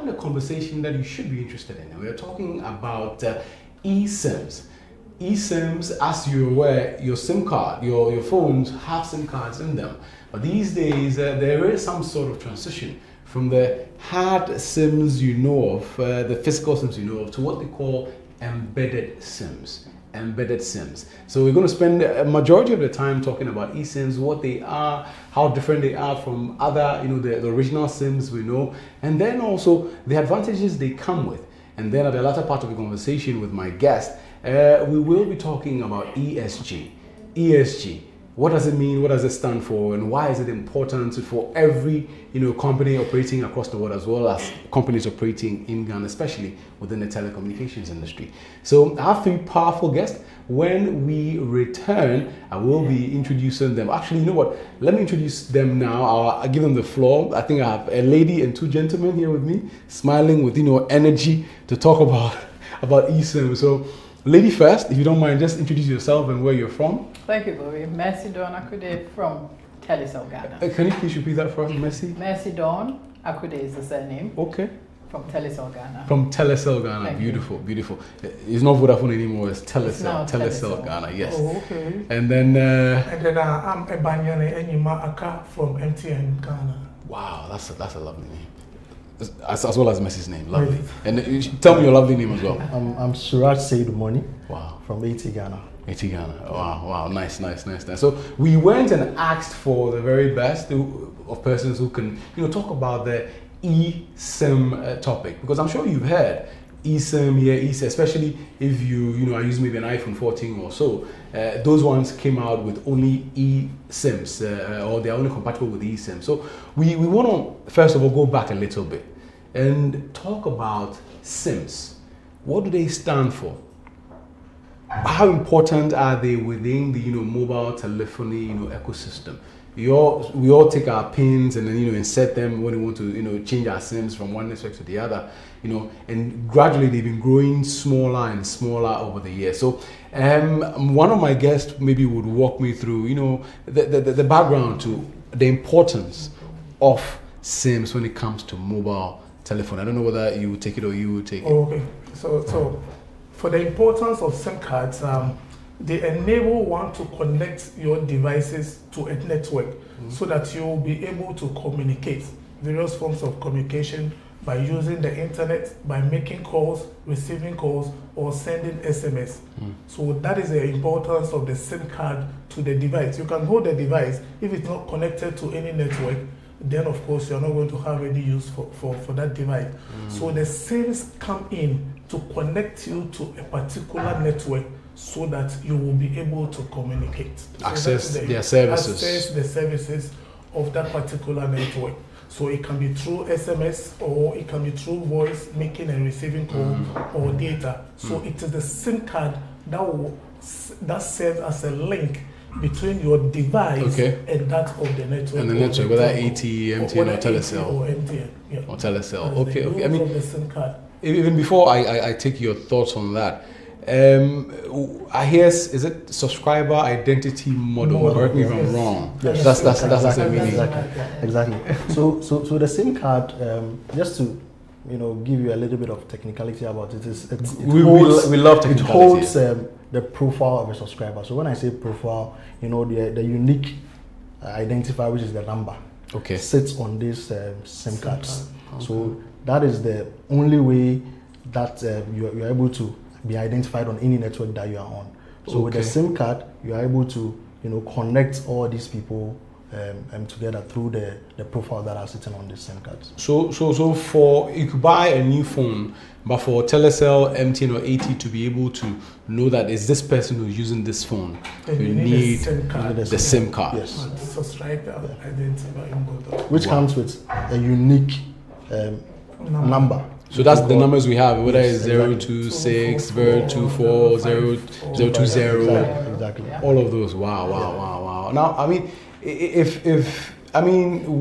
a conversation that you should be interested in. We're talking about eSIMs. eSIMs, as you're aware, your SIM card, your phones have SIM cards in them. But these days, there is some sort of transition from the hard SIMs you know of, the physical SIMs you know of, to what they call embedded SIMs. Embedded SIMs. So we're going to spend a majority of the time talking about eSIMs, what they are, how different they are from other, the original SIMs we know, and then also the advantages they come with. And then at the latter part of the conversation with my guest, we will be talking about ESG. ESG. What does it mean? What does it stand for? And why is it important for every company operating across the world, as well as companies operating in Ghana, especially within the telecommunications industry? So I have three powerful guests. When we return, I will be introducing them. Actually, you know what? Let me introduce them now. I'll give them the floor. I think I have a lady and two gentlemen here with me, smiling with energy to talk about eSIM. So, lady first, if you don't mind, just introduce yourself and where you're from. Thank you, Bobby. Mercy Dawn Akude from Telecel Ghana. Can you please repeat that for us, Mercy? Mercy Dawn Akude is the surname. Okay. From Telecel Ghana. From Telecel Ghana. Thank beautiful, you. Beautiful. It's not Vodafone anymore, it's Telecel. Telecel Ghana, yes. Oh, okay. And then I'm Ebanyane Enyima Aka from MTN Ghana. Wow, that's a lovely name. As well as Mercy's name, lovely. Really? And tell me your lovely name as well. I'm Suraj Seydumoni. Wow. From AT Ghana. AT Ghana. Wow. Nice. So we went and asked for the very best of persons who can, talk about the eSIM topic, because I'm sure you've heard eSIM here, eSIM, especially if you are using maybe an iPhone 14 or so. Those ones came out with only eSIMs, or they are only compatible with eSIM. So we want to first of all go back a little bit and talk about SIMs. What do they stand for? How important are they within the mobile telephony ecosystem? We all take our pins and then insert them when we want to change our SIMs from one network to the other, and gradually they've been growing smaller and smaller over the years. So one of my guests maybe would walk me through the background to the importance of SIMs when it comes to mobile telephone. I don't know whether you would take it or you would take it. Okay, so for the importance of SIM cards, they enable one to connect your devices to a network, so that you will be able to communicate various forms of communication by using the internet, by making calls, receiving calls, or sending SMS. So that is the importance of the SIM card to the device. You can hold the device. If it's not connected to any network, then of course you're not going to have any use for that device. So the SIMs come in to connect you to a particular network, so that you will be able to communicate. Access their services. Access the services of that particular network. So it can be through SMS, or it can be through voice, making and receiving call, or data. So it is the SIM card that serves as a link between your device and that of the network. And the network, whether AT, MTN, or Telecel. Or MTN, yeah. Or Telecel. Okay. I mean, the SIM card. Even before I take your thoughts on that, I hear, is it subscriber identity model? Correct me if I'm wrong. Yes. That's the meaning. Exactly. So the SIM card, just to give you a little bit of technicality about it, we love technicality. It holds the profile of a subscriber. So when I say profile, the unique identifier, which is the number, sits on these SIM cards. So that is the only way that you're able to be identified on any network that you are on. So with the SIM card, you are able to connect all these people together through the profile that are sitting on the SIM cards. So for you could buy a new phone, but for Telecel, MTN, or AT to be able to know that it's this person who's using this phone, you need the SIM card. Yes. Subscriber identifier, which comes with a unique number. So that's the numbers we have, whether it's 026, 024, 020, exactly. All of those. Wow. Now, I mean,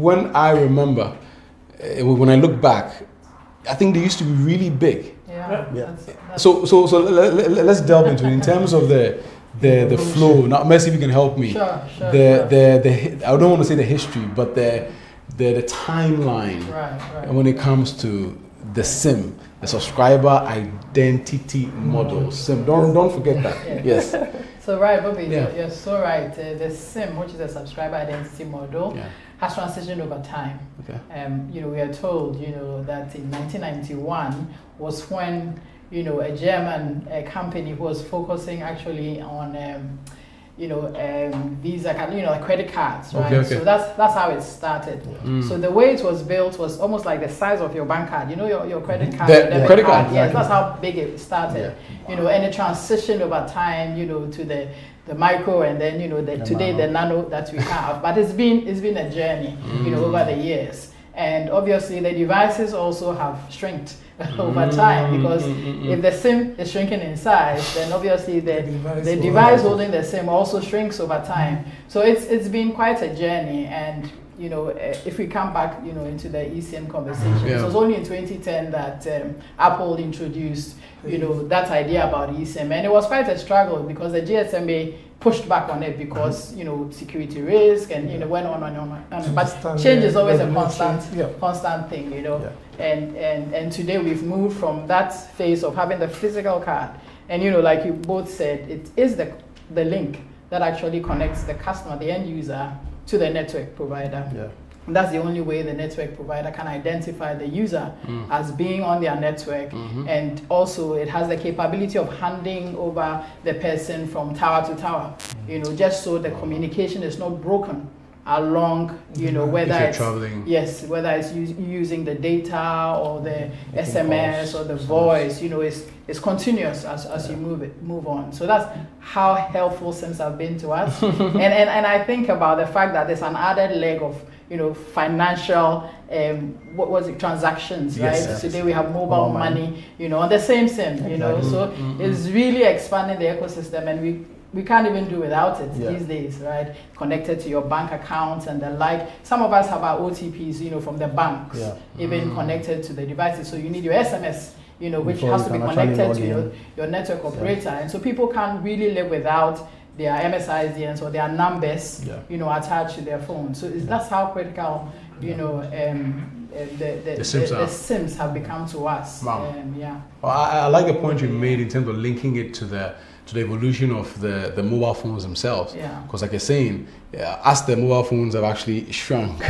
when I remember, when I look back, I think they used to be really big. Yeah. So let's delve into it in terms of the flow. Now, Mercy, if you can help me. Sure. I don't want to say the history, but the timeline right. when it comes to the SIM, the subscriber identity model. SIM. Don't forget that. Yes. So right, Bobby, you're so right. The SIM, which is a subscriber identity model, has transitioned over time. Okay. We are told, that in 1991 was when, a German company was focusing actually on, Visa card, credit cards, right? Okay. So that's how it started. So the way it was built was almost like the size of your bank card. Your credit card, the credit card. Yes, that's how big it started. And it transitioned over time, to the micro, and then today the nano that we have. But it's been a journey, over the years. And obviously the devices also have shrinked over time, because if the SIM is shrinking in size, then obviously the device holding the SIM also shrinks over time. So it's been quite a journey. And if we come back into the eSIM conversation, it was only in 2010 that Apple introduced that idea about eSIM, and it was quite a struggle because the GSMA pushed back on it because security risk and went on and on. But change is always a constant thing, And today we've moved from that phase of having the physical card, and like you both said, it is the link that actually connects the customer, the end user, to the network provider. Yeah. And that's the only way the network provider can identify the user as being on their network. And also it has the capability of handing over the person from tower to tower, just so the communication is not broken along, whether it's traveling. Yes, whether it's using the data or the SMS or the voice, it's continuous as you move on. So that's how helpful SIMs have been to us. and I think about the fact that there's an added leg of financial transactions, right? Today we have mobile money, on the same SIM, so it's really expanding the ecosystem, and we can't even do without it these days, right? Connected to your bank accounts and the like. Some of us have our OTPs, from the banks, even connected to the devices. So you need your SMS, which has to be connected to your network operator. And so people can't really live without their MSIDNs or their numbers, attached to their phone. So that's how critical, the SIMs have become to us. Wow. Well, I like the point you made in terms of linking it to the evolution of the mobile phones themselves. Because like you're saying, as the mobile phones have actually shrunk,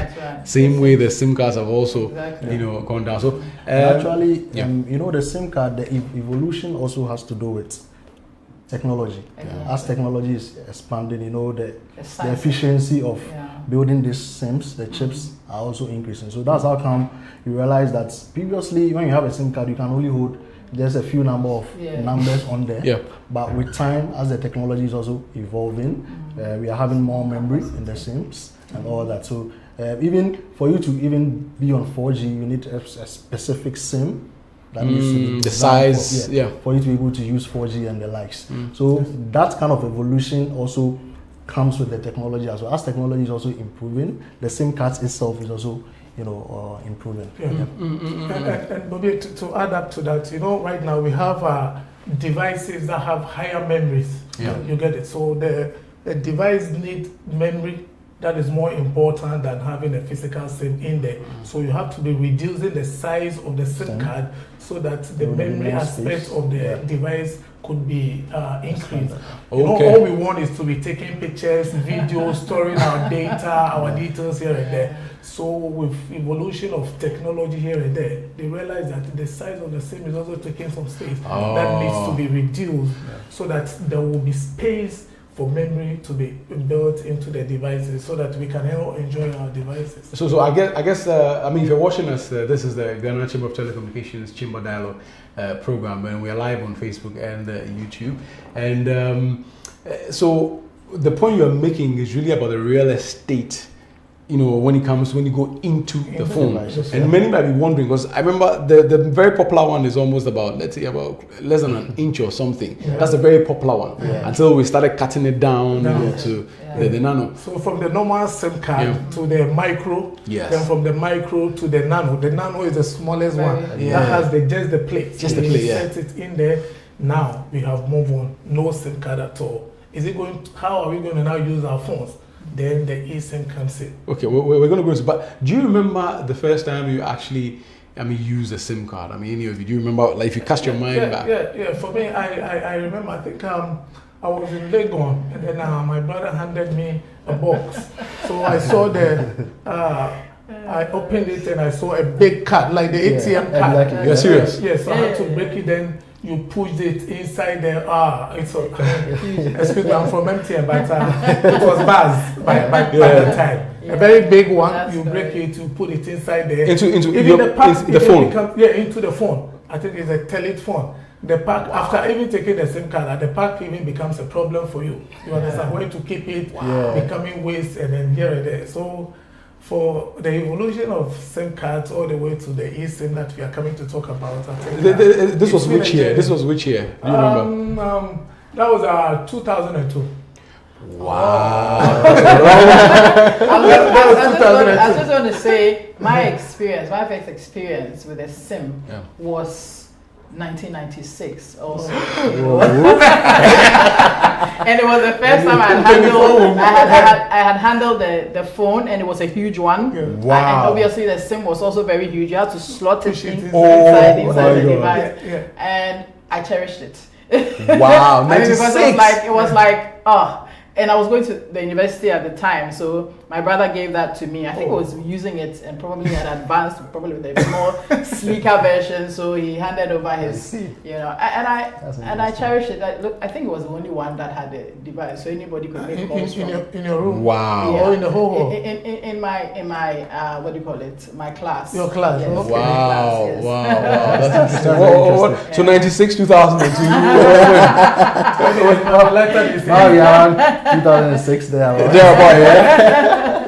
same way the SIM cards have also gone down. So actually, the SIM card, the evolution also has to do with technology. As technology is expanding, the efficiency of building these SIMs, the chips are also increasing. So that's how come you realize that previously when you have a SIM card, you can only hold just a few number of numbers on there. But with time, as the technology is also evolving, we are having more memory in the SIMs and all that. So even for you to even be on 4G, you need a specific SIM. That needs to be the size, for you to be able to use 4G and the likes. So that kind of evolution also comes with the technology as well. As technology is also improving, the SIM cards itself is also improving. And Bobby, to add up to that, right now we have devices that have higher memories. You get it. So the device needs memory that is more important than having a physical SIM in there. So you have to be reducing the size of the SIM card so that the memory aspect of the device could be increased. All we want is to be taking pictures, videos, storing our data, our details here and there. So with evolution of technology here and there, they realize that the size of the SIM is also taking some space. That needs to be reduced so that there will be space for memory to be built into the devices so that we can all enjoy our devices. So I guess if you're watching us, this is the Ghana Chamber of Telecommunications Chamber Dialogue program, and we are live on Facebook and YouTube. And so the point you're making is really about the real estate, when you go into the phone. And many might be wondering, because I remember the very popular one is almost about, let's say, about less than an inch or something. That's a very popular one. Until we started cutting it down to the nano. So from the normal SIM card to the micro, then from the micro to the nano. The nano is the smallest one. That has just the plate. Just the plate, set it in there. Now we have moved on. No SIM card at all. How are we going to now use our phones? Then the eSIM comes in. Okay, we're going to go into, but do you remember the first time you actually use a SIM card? I mean, any of you, do you remember, like, if you cast your mind back? Yeah. For me, I remember, I think I was in Legon, and then my brother handed me a box. So I saw I opened it and I saw a big card, like the ATM card. Exactly. You're serious? Yes, so I had to break it, then you pushed it inside there. Excuse me, I'm from MTN, but it was bars by the time. Yeah. A very big one, That's you break it, you put it inside there. Into even the pack, the phone? Into the phone. I think it's a Telit phone. The pack, after even taking the SIM card, the pack even becomes a problem for you. You understand? Where to keep it, becoming waste, and then here and there. So, for the evolution of SIM cards all the way to the eSIM that we are coming to talk about, I think this was which year? This was which year? Do you remember? That was 2002. Wow. I just want to say my first experience with a SIM was 1996 also. And it was the first time I had handled the phone, and it was a huge one. Wow. And obviously the SIM was also very huge. You had to slot it inside the device. And I cherished it. Wow. Because it was like and I was going to the university at the time, so my brother gave that to me. I think I was using it and probably had advanced, probably with a more sleeker version. So he handed over his, and I cherished it. I think it was the only one that had a device, so anybody could make calls in your room. Wow. Or in the whole in my what do you call it? My class. Your class. Yes. Okay. Wow. Yes. Wow. That's interesting. So 96, 2002. Oh yeah. 2006 there.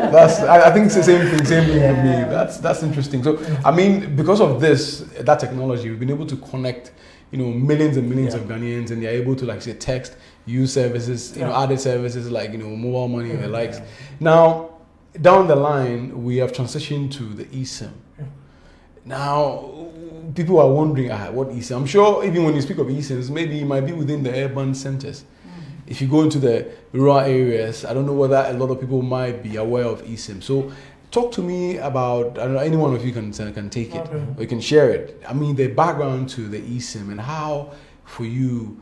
I think it's the same thing for me. That's interesting. So I mean, because of that technology, we've been able to connect, millions and millions of Ghanaians, and they're able to, like, say, text, use services, added services like, mobile money and the likes. Now, down the line, we have transitioned to the eSIM. Now, people are wondering, what eSIM? I'm sure even when you speak of eSIMs, maybe it might be within the urban centers. If you go into the rural areas, I don't know whether a lot of people might be aware of eSIM. So talk to me about, I don't know, any one of you can take it, or you can share it. I mean, the background to the eSIM and how, for you,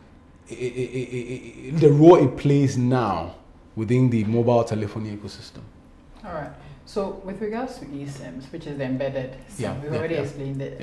the role it plays now within the mobile telephony ecosystem. All right. So with regards to eSIMs, which is the embedded SIM, we've already explained it.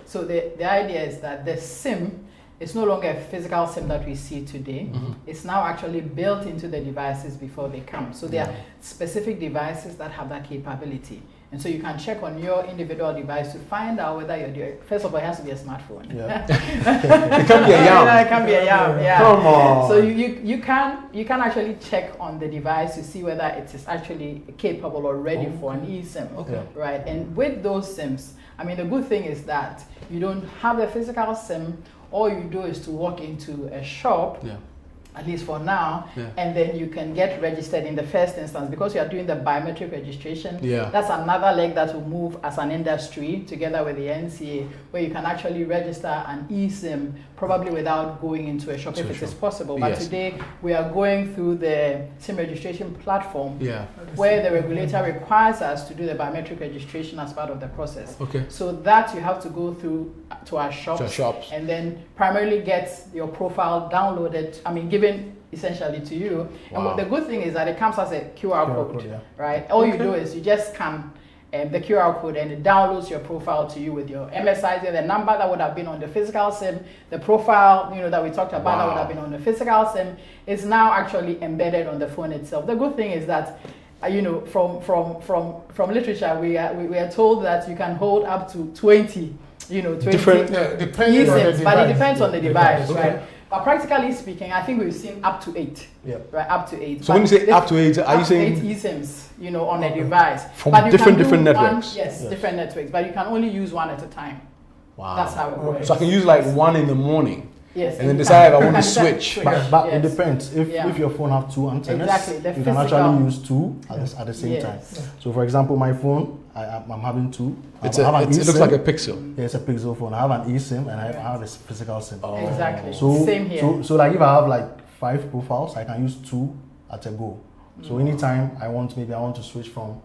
So the idea is that the SIM, it's no longer a physical SIM that we see today. It's now actually built into the devices before they come. So there are specific devices that have that capability. And so you can check on your individual device to find out whether you're doing, first of all, it has to be a smartphone. It can be a YAM. It can be a YAM, Come on. So you can actually check on the device to see whether it is actually capable or ready for an eSIM. Right? And with those SIMs, I mean, the good thing is that you don't have the physical SIM. All you do is to walk into a shop, at least for now, and then you can get registered in the first instance because you are doing the biometric registration. That's another leg that will move as an industry together with the NCA, where you can actually register an eSIM probably without going into a shop if it is possible. But today we are going through the SIM registration platform where the regulator requires us to do the biometric registration as part of the process. So that you have to go through to our shops, and then primarily get your profile downloaded, given essentially to you. And the good thing is that it comes as a QR code, right? All you do is you just scan the QR code and it downloads your profile to you with your MSID, the number that would have been on the physical SIM, the profile that we talked about that would have been on the physical SIM is now actually embedded on the phone itself. The good thing is that from literature we are told that you can hold up to 20 different eSIMs, but it depends on the device, right? But practically speaking, I think we've seen up to 8. Right, up to 8. So when you say up to 8, are you saying 8 eSIMs, on a device from different networks? Different networks, but you can only use one at a time. Wow. That's how it works. So I can use like one in the morning. Yes. And then decide if I want to switch. But it depends. If your phone have 2 antennas, you can actually use 2 at the same time. So for example, my phone, I'm having 2. It looks like a Pixel. Yeah, it's a Pixel phone. I have an eSIM and I have a physical SIM. Exactly. So, same here. So like if I have like 5 profiles, I can use 2 at a go. So anytime I want to switch from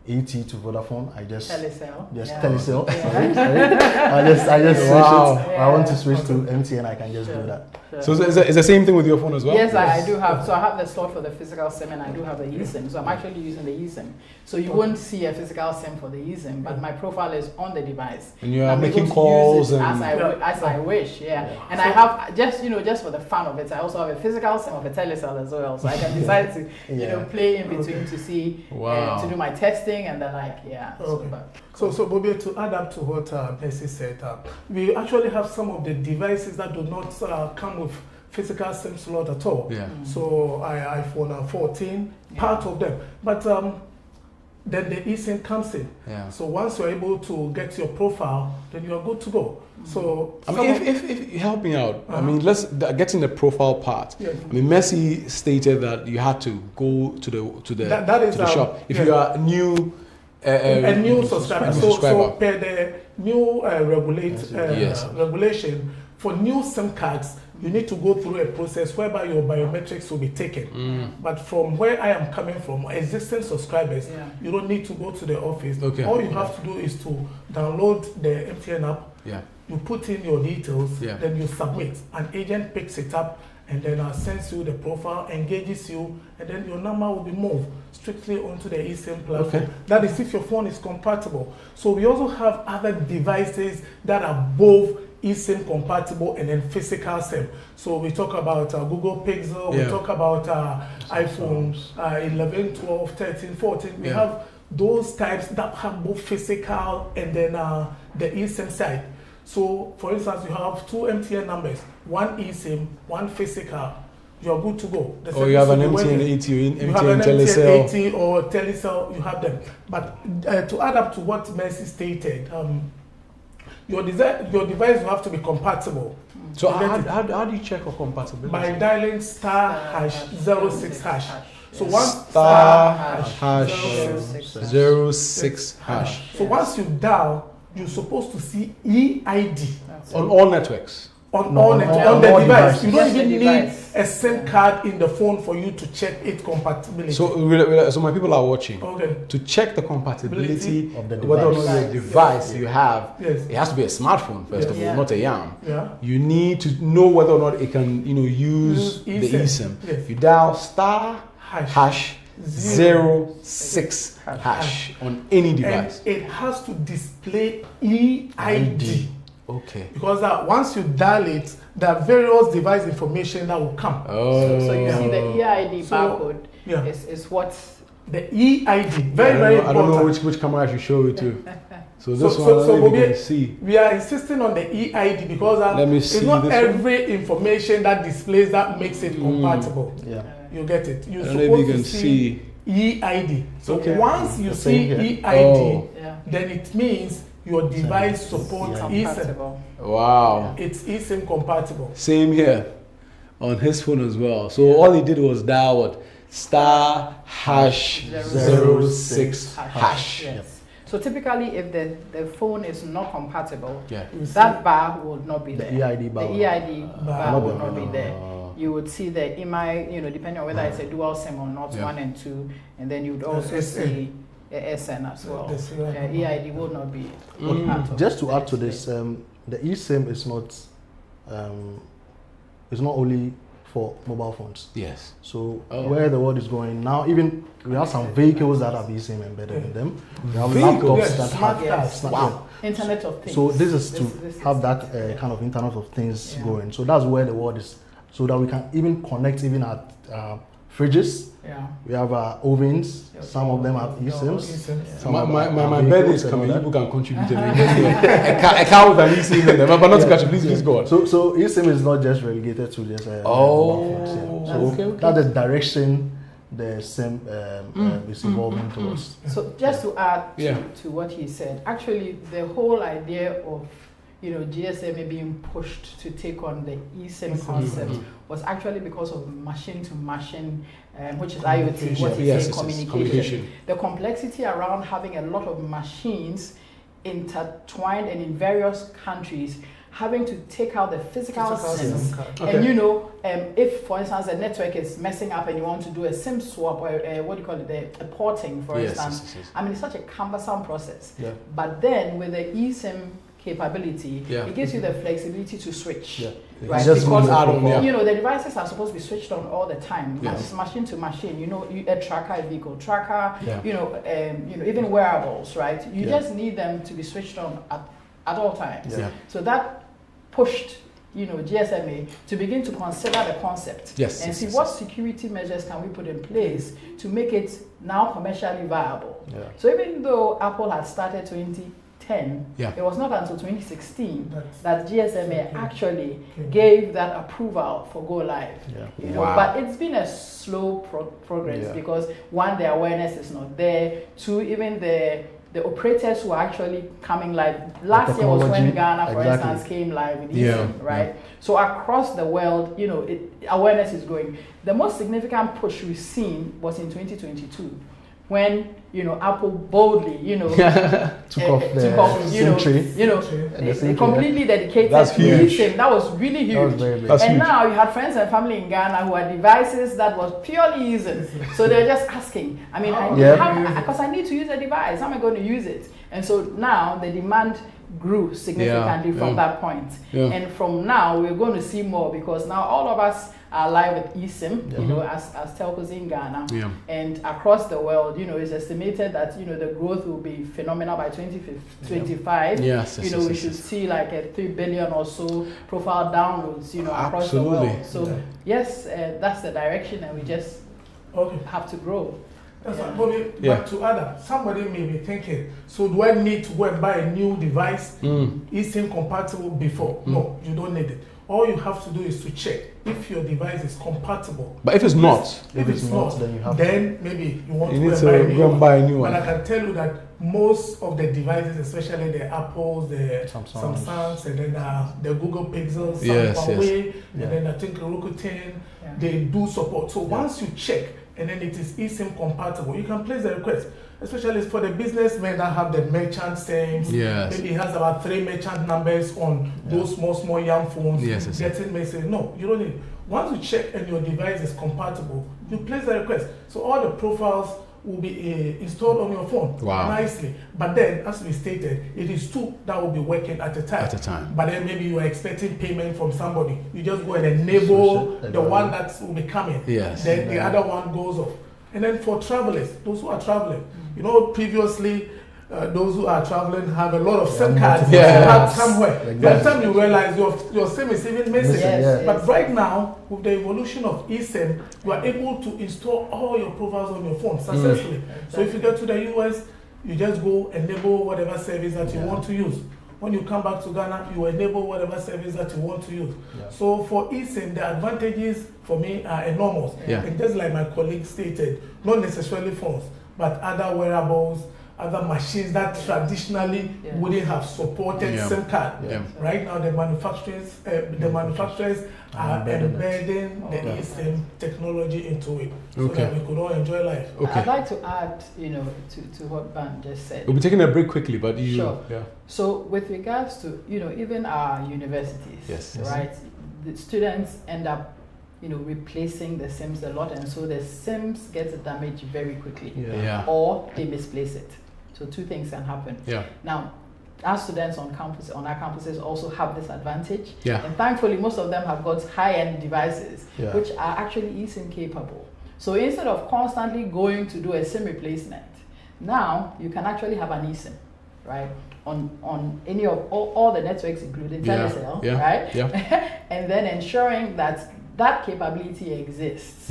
AT to Vodafone. I just Telecel. Telecel. Yeah. Sorry. I just Wow. switch it. I want to switch to MTN. I can just do that. So is the same thing with your phone as well? Yes, I do have. So I have the slot for the physical SIM, and I do have the eSIM. So I'm actually using the eSIM. So you won't see a physical SIM for the eSIM, but my profile is on the device. And you are I'm making able to calls use it and as I wish. Yeah. And I have just for the fun of it. I also have a physical SIM of a Telecel as well, so I can decide to play in between to see to do my testing and the like. Yeah. Okay. So Bobby, to add up to what Bessie said, we actually have some of the devices that do not come with physical SIM slot at all. Yeah. So iPhone 14, part of them. But then the eSIM comes in. Yeah. So once you're able to get your profile, then you are good to go. So I mean, if help me out. I mean, let's get in the profile part. Yes. I mean, Messi stated that you had to go to the shop if you are new. A new subscriber. So per the new regulation for new SIM cards, you need to go through a process whereby your biometrics will be taken. But from where I am coming from, existing subscribers, you don't need to go to the office. Okay. All you have to do is to download the MTN app. Yeah. You put in your details, Yeah. then you submit. An agent picks it up and then sends you the profile, engages you, and then your number will be moved strictly onto the eSIM platform. Okay. That is if your phone is compatible. So we also have other devices that are both eSIM compatible and then physical SIM. So we talk about Google Pixel, we talk about iPhones 11, 12, 13, 14. We have those types that have both physical and then the eSIM side. So, for instance, you have two MTN numbers, one eSIM, one physical. You are good to go. Or you have an MTN AT or MTN Telecel. AT or Telecel, you have them. But to add up to what Messi stated, your device will have to be compatible. So how do you check for compatibility? By dialing *#06#. So once *#06#. So once you dial, you're supposed to see EID on all networks. On the device. You don't even need a SIM card in the phone for you to check its compatibility. So my people are watching. Okay. To check the compatibility of the device. whether or not the device you have, Yes. it has to be a smartphone first of all, not a YAM. Yeah. You need to know whether or not it can, use the eSIM. Yes. You dial *#06# on any device. And it has to display EID. Okay. Because once you dial it, there are various device information that will come. Oh. So you see the EID barcode is what the EID. Very important. I don't know which camera I should show it to. So this one you can see. We are insisting on the EID because it's not every information that displays that makes it compatible. Yeah. You get it. You're supposed to see EID. So once you see EID, then it means your device supports eSIM. Wow. It's eSIM compatible. Same here on his phone as well. So all he did was dial *#06#. Yes. So typically, if the phone is not compatible, that bar will not be there. The EID bar. The EID bar will not be there. You would see the EMI, depending on whether it's a dual SIM or not, 1 and 2, and then you would also see SN as well. EID will not be. Just to add to this, the eSIM is not only for mobile phones. Yes. So where the world is going now, even we have some vehicles that have eSIM embedded in them. We have laptops that have Internet of Things. So this is to have that kind of Internet of Things going. So that's where the world is. So that we can even connect at fridges. Yeah. We have ovens. Some of them have eSIMs. My birthday is coming. People can contribute. I can't with an eSIM in them. But not to catch you. Please go on. So eSIM is not just relegated to just that's the direction the SIM is evolving towards. So just to add to what he said, actually the whole idea of GSM being pushed to take on the eSIM concept was actually because of machine to machine, which is IoT, what he said, communication. The complexity around having a lot of machines intertwined and in various countries having to take out the physical SIMs. Okay. And you know, if for instance the network is messing up and you want to do a SIM swap or what do you call it, a porting, for instance, I mean, it's such a cumbersome process. Yeah. But then with the eSIM capability, it gives you the flexibility to switch. Yeah. Right? Just Because you know the devices are supposed to be switched on all the time, machine to machine. You know, a tracker, a vehicle tracker. You know, even wearables, right? You just need them to be switched on at all times. So that pushed GSMA to begin to consider the concept and see what security measures can we put in place to make it now commercially viable. So even though Apple had started 2010, it was not until 2016 that GSMA actually gave that approval for go live. You know, but it's been a slow progress because one, the awareness is not there. Two, even the operators who are actually coming live. Last year was when Ghana, for instance, came live with eSIM, right? So across the world, you know, awareness is growing. The most significant push we've seen was in 2022, when Apple boldly, took off completely dedicated to eSIM. That was really huge. Huge. Now you had friends and family in Ghana who had devices that was purely eSIM. So they're just asking, I mean, because I need to use a device, how am I going to use it? And so now the demand grew significantly from that point. And from now, we're going to see more because now all of us are live with eSIM, as telcos in Ghana. And across the world, it's estimated that, the growth will be phenomenal by 2025. We should see like a 3 billion or so profile downloads, across the world. So yes, that's the direction, and we just have to grow. That's right. But to add, somebody may be thinking, so do I need to go and buy a new device, eSIM compatible before? No, you don't need it. All you have to do is to check if your device is compatible. But if it's not, then you have to. Maybe you want to buy a new one. But I can tell you that most of the devices, especially the Apples, the Samsungs, and then the Google Pixels, Huawei, and then I think Rakuten, they do support. So once you check, and then it is eSIM compatible, you can place the request. Especially for the businessmen that have the merchant SIMs. Maybe it has about 3 merchant numbers on those small young phones. Getting message. No, you don't need it. Once you check and your device is compatible, you place the request. So all the profiles will be installed on your phone nicely. But then, as we stated, it is 2 that will be working at a time. But then maybe you are expecting payment from somebody. You just go and enable the one that will be coming. Then the other one goes off. And then for travelers, those who are traveling, previously those who are traveling have a lot of SIM cards somewhere. By the time you realize your SIM is even missing. But right now, with the evolution of eSIM, you are able to install all your profiles on your phone successfully. So if you get to the US, you just go enable whatever service that you want to use. When you come back to Ghana, you enable whatever service that you want to use. So for eSIM, the advantages for me are enormous. And just like my colleague stated, not necessarily phones, but other wearables, other machines that traditionally wouldn't have supported SIM card. Right now, the manufacturers are embedding the eSIM technology into it, so that we could all enjoy life. I'd like to add, to what Ban just said. We'll be taking a break quickly, but So with regards to, even our universities, right? The students end up replacing the SIMs a lot, and so the SIMs get damaged very quickly, or they misplace it. So 2 things can happen. Now, our students on our campuses also have this advantage, and thankfully most of them have got high-end devices which are actually eSIM capable. So instead of constantly going to do a SIM replacement, now you can actually have an eSIM, right? On any of all the networks, including Telecel, right? And then ensuring that capability exists.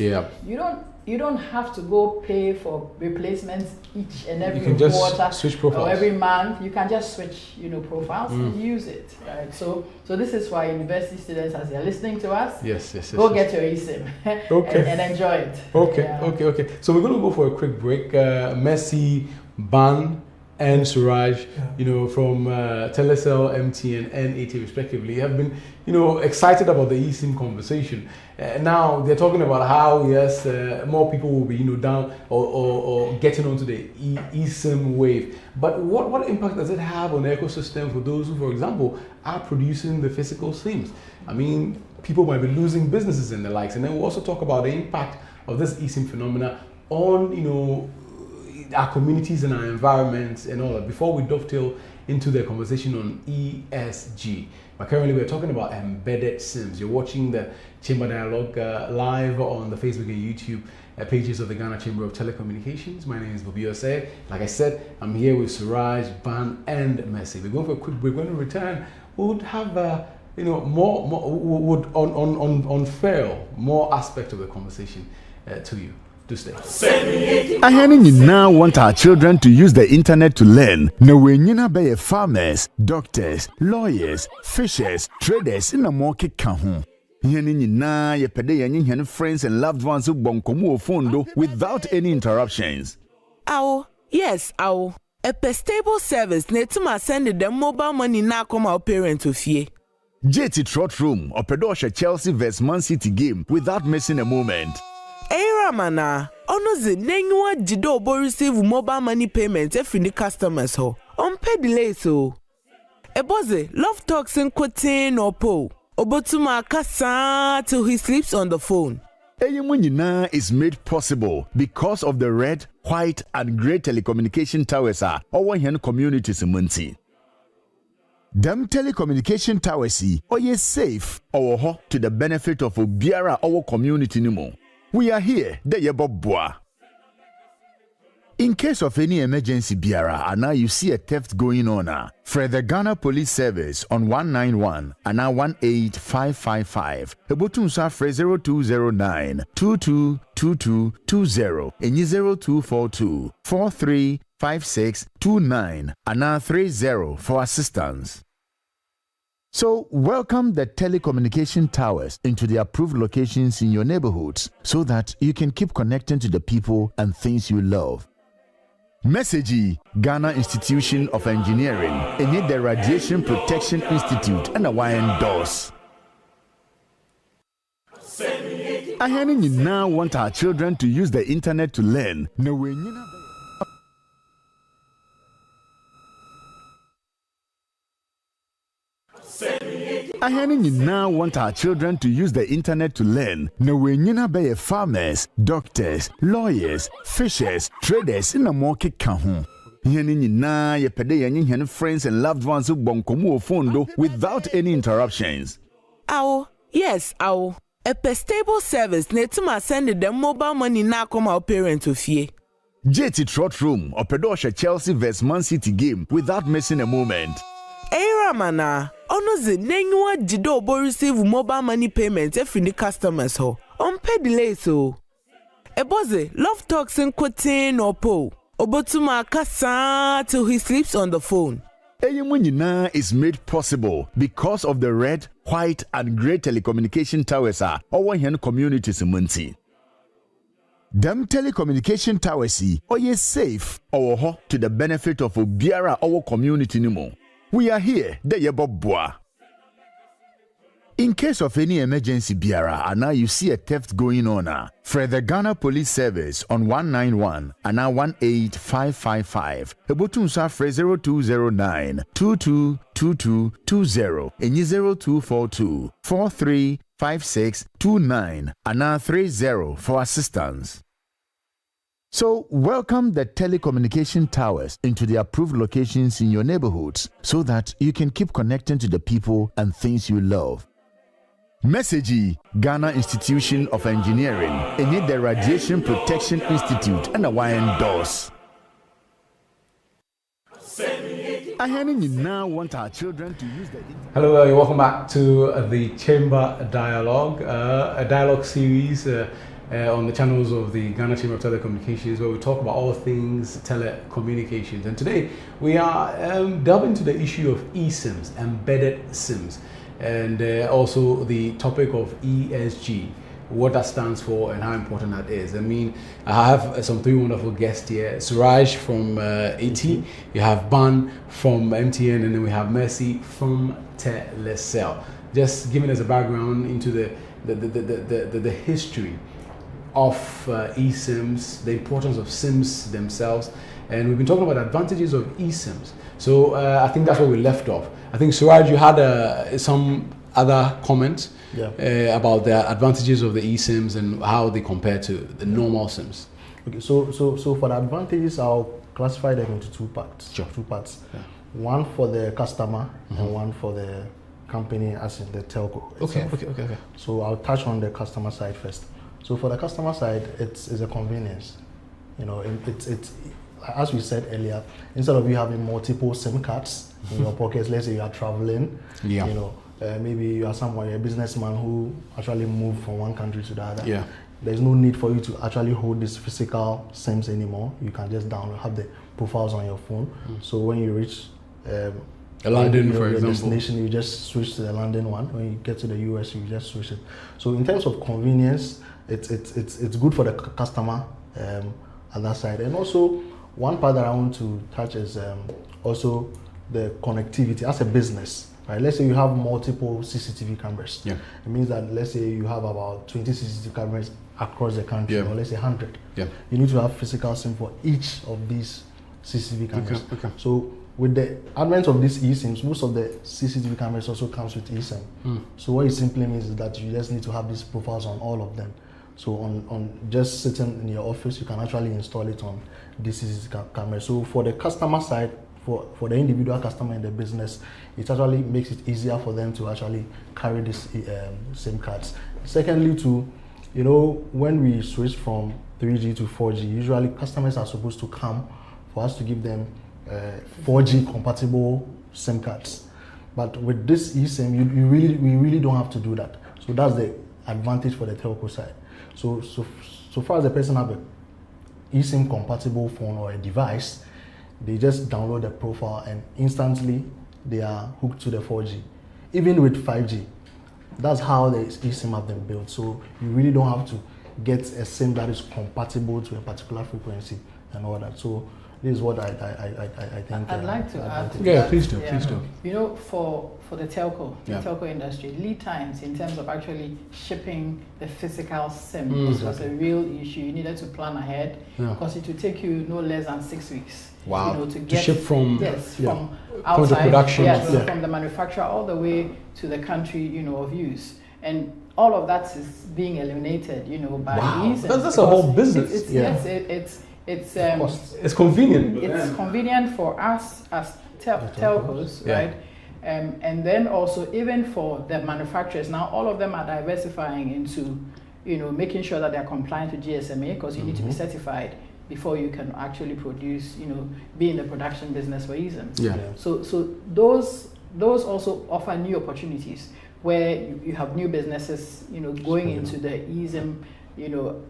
You don't have to go pay for replacements each and every quarter switch profiles. Or every month. You can just switch, profiles and use it, right? So this is why university students, as they're listening to us, go get your eSIM and enjoy it. Okay. So we're going to go for a quick break. Mercy, Ban, and Suraj, from Telecel, MTN, and AT respectively, have been, excited about the eSIM conversation. Now they're talking about how, yes, more people will be, down or getting onto the eSIM wave. But what impact does it have on the ecosystem for those who, for example, are producing the physical SIMs? I mean, people might be losing businesses and the likes. And then we'll also talk about the impact of this eSIM phenomena on, our communities and our environments and all that, before we dovetail into the conversation on ESG. But currently we're talking about embedded SIMs. You're watching the Chamber Dialogue live on the Facebook and YouTube pages of the Ghana Chamber of Telecommunications. My name is Bobby Osei. Like I said, I'm here with Suraj, Ban, and Messi. We're going for a quick break. We're going to return. We would have more would unfurl more aspects of the conversation to you. To stay. Ahani now want our children to use the internet to learn. No we nyina be farmers, doctors, lawyers, fishers, traders in a market kahu. Ahani na ye pede ye friends and loved ones who bonkomu ofondo without any interruptions. Ow, yes, ow. A stable service need to send them mobile money na come our parents of ye. JT Trot Room or Pedosha Chelsea vs Man City game without missing a moment. Era mana, onoze nenywa jido obo receive mobile money payments every new customers ho. Unpaid delay so. Eboze love talks in quoting or po. Obotuma kasa till he sleeps on the phone. Eyimunyina is made possible because of the red, white, and grey telecommunication towers are our hen communities in Munti. Them telecommunication towers are ye safe or ho to the benefit of Obiara our community nimo. We are here, the Yabobwa. In case of any emergency biara, and now you see a theft going on, for the Ghana Police Service on 191 and now 18555, Ebotunsa for 0209 222220 and 0242 435629 and now 30 for assistance. So, welcome the telecommunication towers into the approved locations in your neighborhoods so that you can keep connecting to the people and things you love. Message Ghana Institution of Engineering and the Radiation Protection Institute and a endorse. Ahani now want our children to use the internet to learn. No way. Ahani now want our children to use the internet to learn. No we nyina be farmers, doctors, lawyers, fishers, traders in a market kahu. Ahani na ye pede ye friends and loved ones who bonkomu ofondo without any interruptions. Ow, yes, ow. A stable service need to send them mobile money na come our parents of ye. JT Trot Room or Pedosha Chelsea vs Man City game without missing a moment. Era mana, onoze nenywa jido obo receive mobile money payments every new customers ho. Unpaid delay so. Eboze love talks in quoting or po. Obotuma kasa till he sleeps on the phone. Eyimunyina is made possible because of the red, white, and grey telecommunication towers are our hen communities in Munti. Them telecommunication towers are ye safe or ho to the benefit of Obiara our community nimo. We are here, the Yabobwa. In case of any emergency biara, and now you see a theft going on, for the Ghana Police Service on 191 and now 18555, Ebotunsa for 0209 222220 and 0242 435629 and now 30 for assistance. So, welcome the telecommunication towers into the approved locations in your neighborhoods so that you can keep connecting to the people and things you love. Message Ghana Institution of Engineering and the Radiation Protection Institute and a endorse. Ahani now want our children to use the internet. Hello, welcome back to the Chamber Dialogue, a dialogue series on the channels of the Ghana Chamber of Telecommunications, where we talk about all things telecommunications. And today we are delving into the issue of eSIMs, embedded SIMs, and also the topic of ESG. what that stands for and how important that is. I mean, I have some three wonderful guests here. Suraj from AT, you have Ban from MTN, and then we have Mercy from Telecel. Just giving us a background into the history of eSIMs, the importance of SIMs themselves, and we've been talking about advantages of eSIMs. So I think that's where we left off. I think Suraj, you had some other comments about the advantages of the eSIMs and how they compare to the normal SIMs. Okay, so for the advantages, I'll classify them into two parts. Sure. Two parts. Yeah. One for the customer and one for the company, as in the telco itself. Okay. So I'll touch on the customer side first. So for the customer side, it's a convenience. You know, it's as we said earlier, instead of you having multiple SIM cards in your pockets, let's say you are traveling, you know, maybe you are someone, a businessman who actually moved from one country to the other. Yeah. There's no need for you to actually hold these physical SIMs anymore. You can just download, have the profiles on your phone. So when you reach London, for your example, destination, you just switch to the London one. When you get to the US, you just switch it. So in terms of convenience, it's good for the customer on that side. And also, one part that I want to touch is also the connectivity as a business. Right? Let's say you have multiple CCTV cameras. Yeah. It means that, let's say you have about 20 CCTV cameras across the country, or let's say 100. Yeah. You need to have physical SIM for each of these CCTV cameras. Okay. So with the advent of these eSIMs, most of the CCTV cameras also comes with eSIM. So what it simply means is that you just need to have these profiles on all of them. So on just sitting in your office, you can actually install it on this CCTV camera. So for the customer side, for the individual customer in the business, it actually makes it easier for them to actually carry these SIM cards. Secondly, too, you know, when we switch from 3G to 4G, usually customers are supposed to come for us to give them 4G compatible SIM cards. But with this eSIM, we really don't have to do that. So that's the advantage for the telco side. So far as the person have a eSIM compatible phone or a device, they just download the profile and instantly they are hooked to the 4G. Even with 5G, that's how the eSIM have been built. So you really don't have to get a SIM that is compatible to a particular frequency and all that. So this is what I think. I'd like to add to that. Please do. You know, for the telco industry, lead times in terms of actually shipping the physical SIM was a real issue. You needed to plan ahead because it would take you no less than 6 weeks. Wow. You know, to get ship from from outside production, from the manufacturer all the way to the country, you know, of use. And all of that is being eliminated, you know, by ease. That's a whole business. It's convenient. It's convenient for us as telcos, right? And then also even for the manufacturers. Now all of them are diversifying into, you know, making sure that they're compliant to GSMA, because you need to be certified before you can actually produce, you know, be in the production business for eSIMs. So those also offer new opportunities where you have new businesses, you know, going into the eSIM, you know,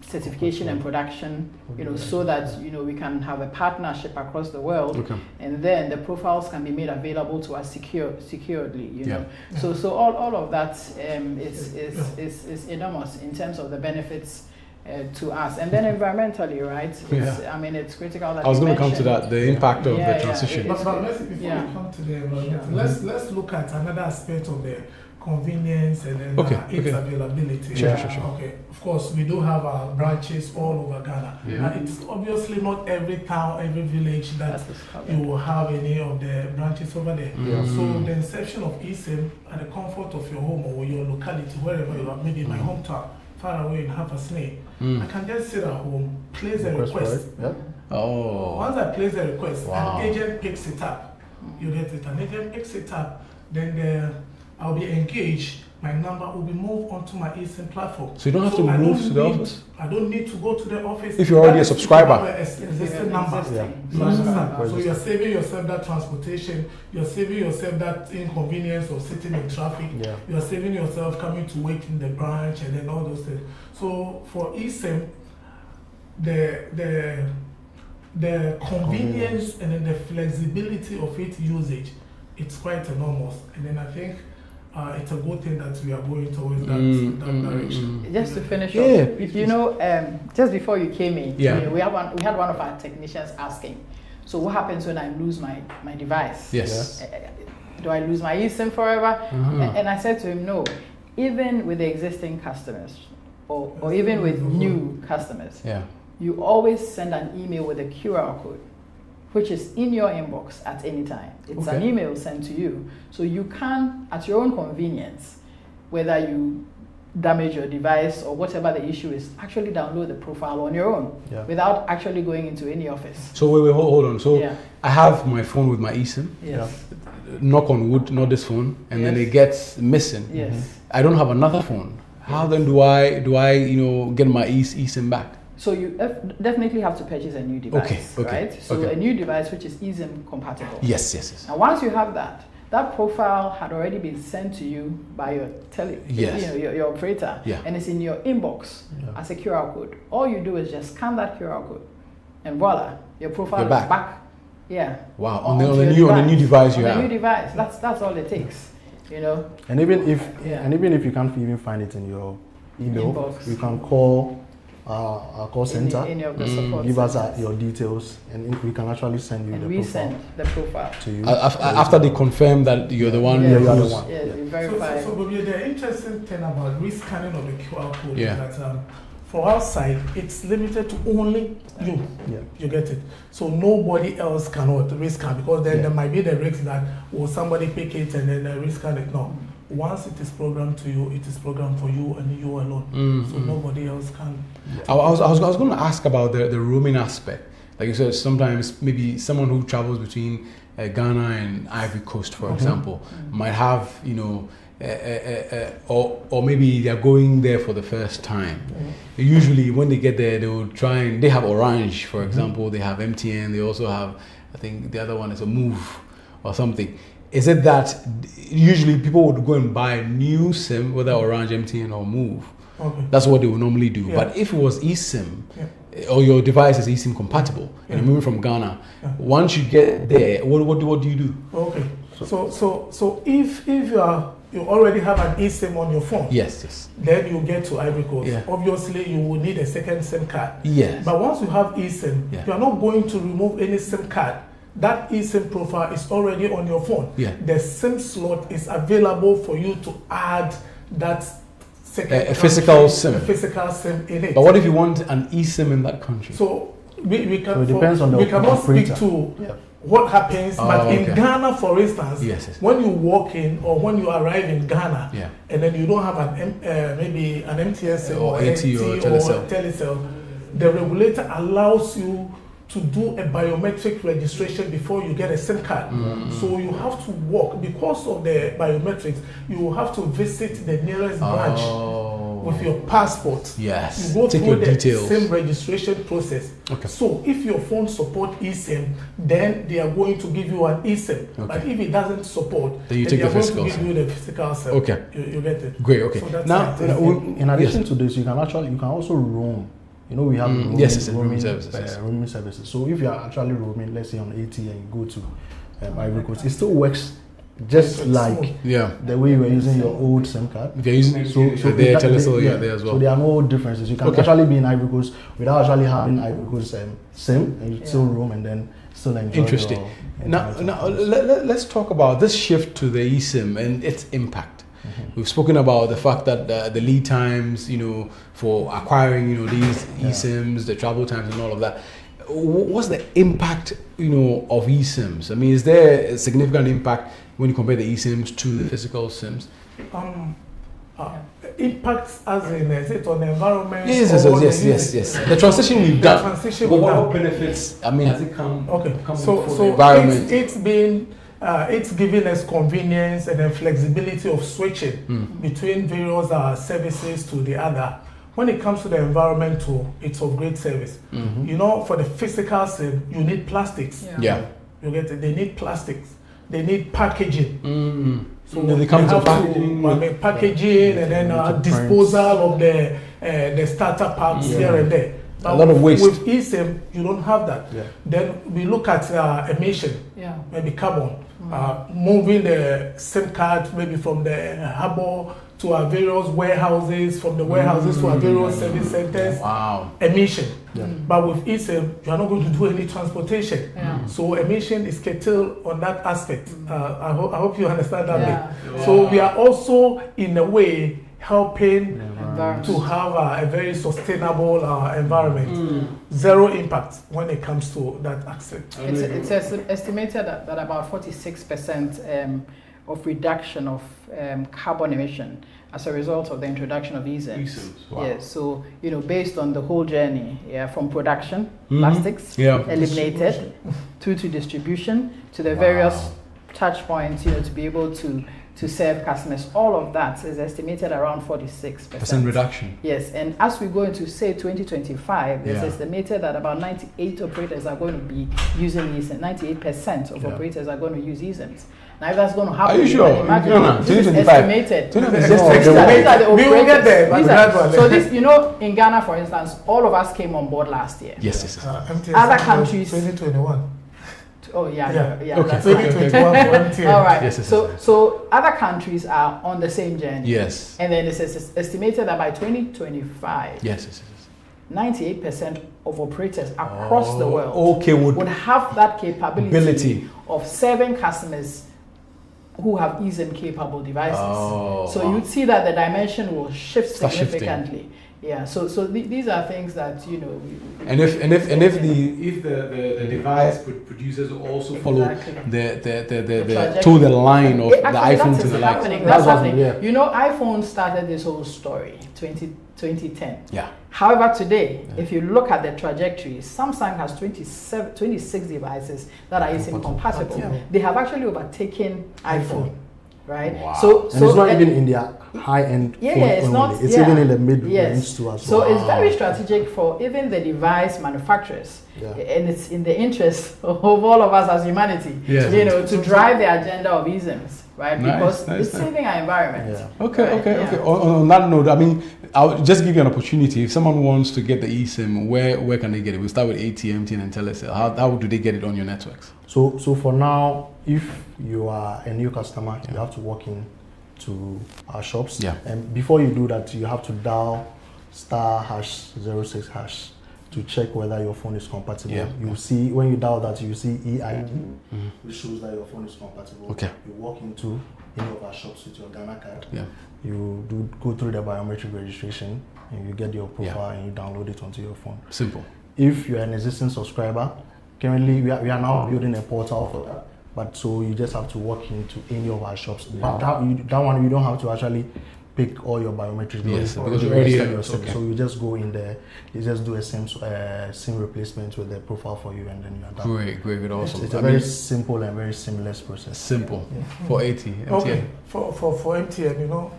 certification and production, you know, so that, you know, we can have a partnership across the world, and then the profiles can be made available to us securely, you know. So all of that is enormous in terms of the benefits to us, and then environmentally, right? I mean, it's critical that I was going to come to that, the impact of the transition. But before we come to the environment, let's look at another aspect of the convenience and then its availability. Sure. Okay, of course, we do have our branches all over Ghana. It's obviously not every town, every village that you will have any of the branches over there. So the inception of eSIM at the comfort of your home or your locality, wherever you are, maybe my hometown, far away in Haversnake, I can just sit at home, place a request. Once I place a request, an agent picks it up. You get it, an agent picks it up, then I'll be engaged. My number will be moved onto my eSIM platform. So you don't have to move to the office? I don't need to go to the office. If you're already a subscriber. Existing numbers. So you're saving yourself that transportation, you're saving yourself that inconvenience of sitting in traffic, you're saving yourself coming to wait in the branch and then all those things. So for eSIM, the convenience and then the flexibility of its usage, it's quite enormous. And then I think it's a good thing that we are going towards that direction. Just to finish off, you know, just before you came in, we had one of our technicians asking, so what happens when I lose my device? Yes. Do I lose my eSIM forever? And I said to him, no. Even with the existing customers, or even with new customers, you always send an email with a QR code, which is in your inbox at any time. It's an email sent to you. So you can, at your own convenience, whether you damage your device or whatever the issue is, actually download the profile on your own without actually going into any office. So wait, hold on. So I have my phone with my eSIM. Yes. Knock on wood, not this phone, and then it gets missing. Yes. I don't have another phone. How then do I get my eSIM back? So you definitely have to purchase a new device, right? So a new device which is eSIM compatible. Yes. And once you have that, that profile had already been sent to you by your your operator, and it's in your inbox as a QR code. All you do is just scan that QR code, and voila, your profile is back. Yeah. Wow. On the new device you have. On the new device. That's all it takes. You know. And even if you can't even find it in your email, inbox, you can call our call center. Any of the support give us your details, and we can actually send you the profile to you. After they confirm that you're the one. Yes. You're the one. Yes, you verify. So the interesting thing about rescanning of the QR code is that for our side, it's limited to only you. You get it. So nobody else cannot rescan, because then there might be the risk that somebody pick it and then rescan it. No. Once it is programmed to you, it is programmed for you and you alone. So nobody else can. I was going to ask about the roaming aspect. Like you said, sometimes maybe someone who travels between Ghana and Ivory Coast, for example, might have, or maybe they're going there for the first time. Usually when they get there, they will they have Orange, for example, they have MTN, they also have, I think the other one is a Move or something. Is it that usually people would go and buy a new SIM, whether Orange, MTN or Move? That's what they would normally do. But if it was eSIM, or your device is eSIM compatible, and you're moving from Ghana, once you get there, what do you do? Okay. So if you already have an eSIM on your phone, then you get to Ivory Coast. Obviously, you will need a second SIM card. But once you have eSIM, you are not going to remove any SIM card. That eSIM profile is already on your phone. The SIM slot is available for you to add that second physical SIM in it. But what if you want an eSIM in that country? So we can. So it depends on the we cannot operator. Speak to what happens, but in Ghana, for instance, when you walk in or when you arrive in Ghana, and then you don't have maybe an MTN SIM or AT or Telecel, the regulator allows you to do a biometric registration before you get a SIM card. So you have to walk, because of the biometrics, you will have to visit the nearest branch with your passport. You go through the SIM registration process. So if your phone supports eSIM, then they are going to give you an eSIM. But if it doesn't support, then you take the physical SIM. You the physical SIM. You get it. Great. So now, in addition to this, you can also roam. We have roaming services. So if you are actually roaming, let's say on AT and you go to Ivory Coast, it still works just like the way you were using your old SIM card. If you're using there as well. So there are no differences. You can actually be in Ivory Coast without actually having Ivory Coast SIM, and you still roam and then still enjoy. Interesting. Now let's talk about this shift to the eSIM and its impact. We've spoken about the fact that the lead times, for acquiring, these eSIMs, the travel times and all of that. What's the impact, of eSIMs? I mean, is there a significant impact when you compare the eSIMs to the physical SIMs? Impacts as in, is it on the environment? Yes. The transition we've done. What benefits, has it come for the environment? It's been... it's giving us convenience and then flexibility of switching between various services to the other. When it comes to the environment too, it's of great service. For the physical SIM, you need plastics. You get it? They need plastics. They need packaging. So they come to packaging and then disposal of the starter packs here and there. A lot of waste. With eSIM, you don't have that. Then we look at emission, maybe carbon. moving the SIM card maybe from the harbor to our various warehouses, from the warehouses to our various service centers. Wow. Emission. But with eSIM, you are not going to do any transportation. So emission is curtailed on that aspect. I hope you understand that bit. So we are also, in a way, helping to have a very sustainable environment. Zero impact when it comes to that aspect. It's estimated that about 46% of reduction of carbon emission as a result of the introduction of eSIMs. Wow. Yes, so based on the whole journey, from production, plastics eliminated, to distribution, to the various touch points, to be able to serve customers. All of that is estimated around 46% reduction. Yes, and as we go into, say, 2025, it's estimated that about 98 operators are going to be using eSIM. 98% of operators are going to use eSIMs. Now, if that's going to happen, are you sure? Imagine this is estimated. We will get there. So this, in Ghana, for instance, all of us came on board last year. Yes. Other countries. 2021. Oh yeah. Okay. 2021 for MTN. All right. Yes. So other countries are on the same journey. Yes. And then it's estimated that by 2025. Yes. 98% of operators across the world would have that capability of serving customers who have eSIM capable devices. So you'd see that the dimension will shift significantly. Yeah. So these are things that and if the device producers also follow the line of the iPhone to the light. That's happening. iPhone started this whole story 2010. Yeah. However, today, if you look at the trajectory, Samsung has 26 devices that are eSIM compatible. They have actually overtaken iPhone, right? Wow. So it's not even in their high-end phone it's only. not. It's even in the mid-range too as well. So it's very strategic for even the device manufacturers, and it's in the interest of all of us as humanity, to drive the agenda of eSIMs, right? Because it's saving our environment. Yeah. Okay. On that note, I mean, I'll just give you an opportunity. If someone wants to get the eSIM, where can they get it? We'll start with ATM, MTN, and Telecel. How do they get it on your networks? So for now, if you are a new customer, you have to walk in to our shops. Yeah. And before you do that, you have to dial *#06# to check whether your phone is compatible. Yeah. You see, when you dial that, you see EID, which shows that your phone is compatible. Okay. You walk into any of our shops with your Ghana card. Yeah. You go through the biometric registration, and you get your profile and you download it onto your phone. Simple. If you're an existing subscriber, currently we are now building a portal for that. But so you just have to walk into any of our shops. That one you don't have to actually pick all your biometrics. Yes, because you already have yourself. Okay. So you just go in there, you just do a SIM replacement with the profile for you, and then you are done. Great, awesome. It's a very simple and very seamless process. Simple for MTN. Okay, for MTN,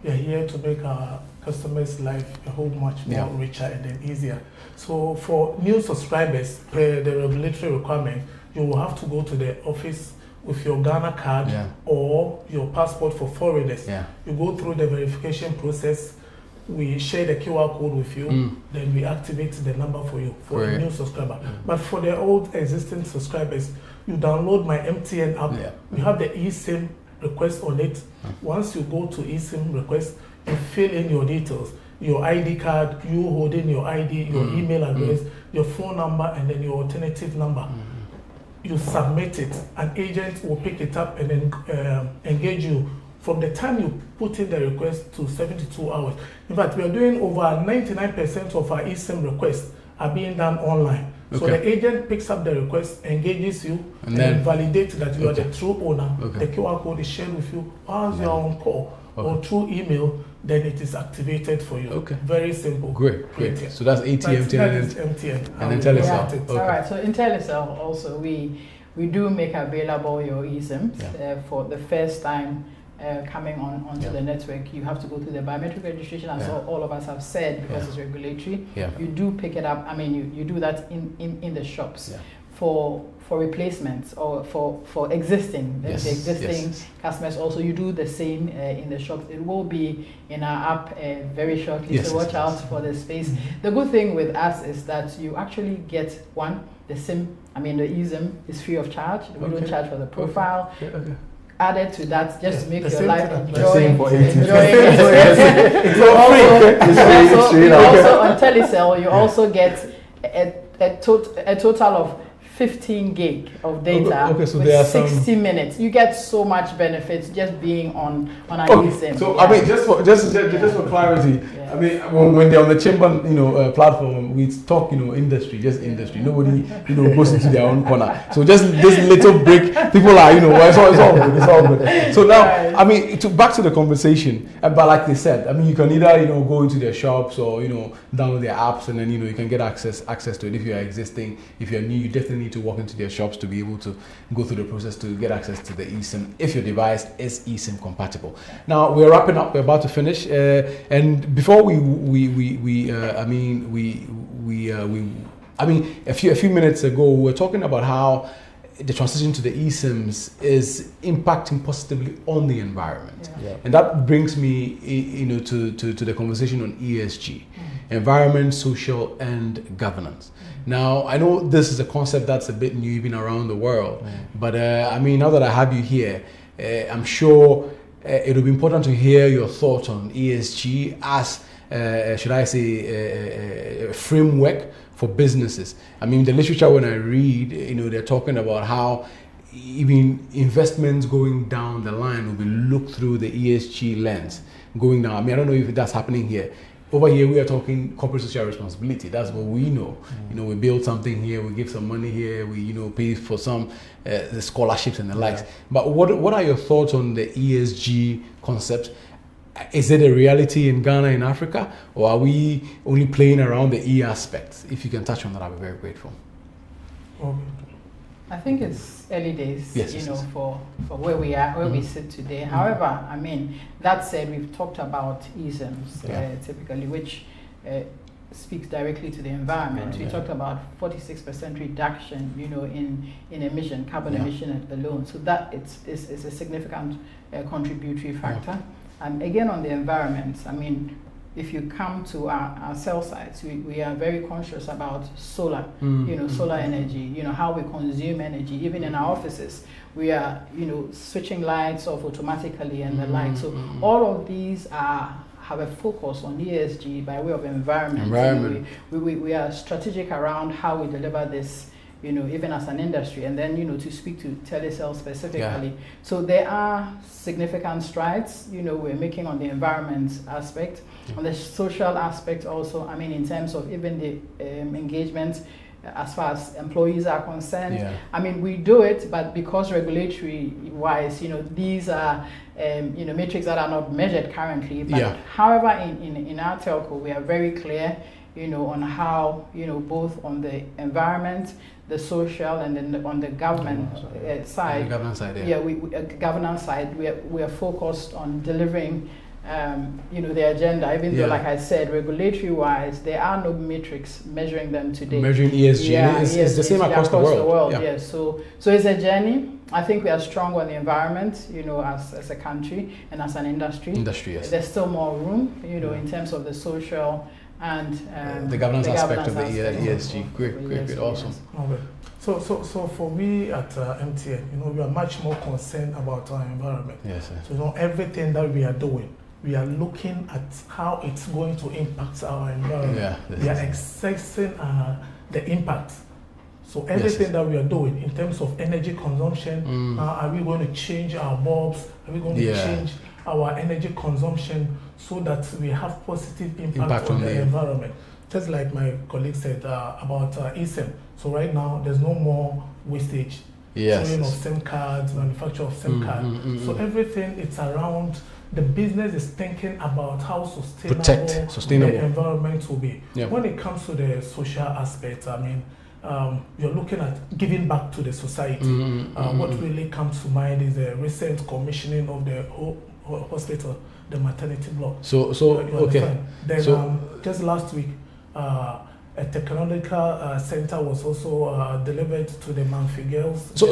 we are here to make our customers' life a whole much more richer and then easier. So for new subscribers, per the regulatory requirement, you will have to go to the office with your Ghana card or your passport for foreigners. Yeah. You go through the verification process. We share the QR code with you. Then we activate the number for you for a new subscriber. But for the old existing subscribers, you download my MTN app. Yeah. We have the eSIM request on it. Once you go to eSIM request, you fill in your details, your ID card, you holding your ID, your email address, your phone number, and then your alternative number. You submit it, an agent will pick it up and then engage you from the time you put in the request to 72 hours. In fact, we are doing over 99% of our eSIM requests are being done online. So the agent picks up the request, engages you, and then validates that you are the true owner. The QR code is shared with you while you are on call or through email. Then it is activated for you. Very simple. Great. So that's ATM, MTN. And then Telecel. All right. So in Telecel also we do make available your eSIMs for the first time coming onto the network. You have to go through the biometric registration, as all of us have said, because it's regulatory. You do pick it up. I mean, you do that in the shops. for replacements or for existing the existing customers. Also, you do the same in the shops. It will be in our app very shortly. So watch out for the space. The good thing with us is that you actually get the SIM. I mean, the eSIM is free of charge. We don't charge for the profile. Added to that, just to make your life enjoying. Also on Telecel, you also get a total of 15 gig of data so with there are 60 minutes. You get so much benefits just being on an eSIM. So I mean, just for clarity, I mean, when they're on the chamber, platform, we talk, industry, just industry. Nobody, goes into their own corner. So just this little break, people are, it's all good. So now, I mean, back to the conversation. But like they said, I mean, you can either, go into their shops or, download their apps, and then, you can get access to it. If you are existing, if you're new, you definitely need to walk into their shops to be able to go through the process to get access to the eSIM if your device is eSIM compatible. Now we're wrapping up. We're about to finish, and before a few minutes ago, we were talking about how the transition to the eSIMs is impacting positively on the environment, and that brings me, to the conversation on ESG, environment, social, and governance. Now, I know this is a concept that's a bit new even around the world, but I mean, now that I have you here, I'm sure it will be important to hear your thoughts on ESG as, should I say, a framework for businesses. I mean, the literature when I read, they're talking about how even investments going down the line will be looked through the ESG lens going down. I mean, I don't know if that's happening here. Over here, we are talking corporate social responsibility. That's what we know. We build something here, we give some money here, we pay for some the scholarships and the likes. But what are your thoughts on the ESG concept? Is it a reality in Ghana, in Africa, or are we only playing around the E aspects? If you can touch on that, I'll be very grateful. I think it's early days, for where we are, where we sit today. However, I mean, that said, we've talked about eSIMs typically, which speaks directly to the environment. We talked about 46% reduction, in emission, carbon emission alone. So that is a significant contributory factor. And again, on the environment, I mean, if you come to our cell sites, we are very conscious about solar, solar energy, how we consume energy. Even in our offices, we are, switching lights off automatically and the like. So all of these have a focus on ESG by way of environment. We are strategic around how we deliver this, even as an industry, and then, to speak to Telecel specifically. So there are significant strides, we're making on the environment aspect, on the social aspect also, I mean, in terms of even the engagement as far as employees are concerned. I mean, we do it, but because regulatory wise, these are, metrics that are not measured currently. But however, in our telco, we are very clear, on how, both on the environment, the social, and then on the government side. The governance side, governance side, we are focused on delivering, the agenda. Even though, like I said, regulatory-wise, there are no metrics measuring them today. Measuring ESG, it's the same across the world. Yes, so it's a journey. I think we are strong on the environment, as a country and as an industry. There's still more room, in terms of the social and the governance aspect of the ESG. Great, awesome. Okay. So for we at MTN, we are much more concerned about our environment. Yes, sir. So everything that we are doing, we are looking at how it's going to impact our environment. We are assessing the impact. So everything that we are doing in terms of energy consumption, are we going to change our bulbs? Are we going to change our energy consumption so that we have positive impact on the environment? Just like my colleague said about eSIM. So right now, there's no more wastage. Selling of SIM cards, manufacture of SIM cards. So everything, it's around, the business is thinking about how sustainable the environment will be. When it comes to the social aspect, I mean, you're looking at giving back to the society. What really comes to mind is the recent commissioning of the hospital, the maternity block. Then just last week, a technological center was also delivered to the Manfi girls. So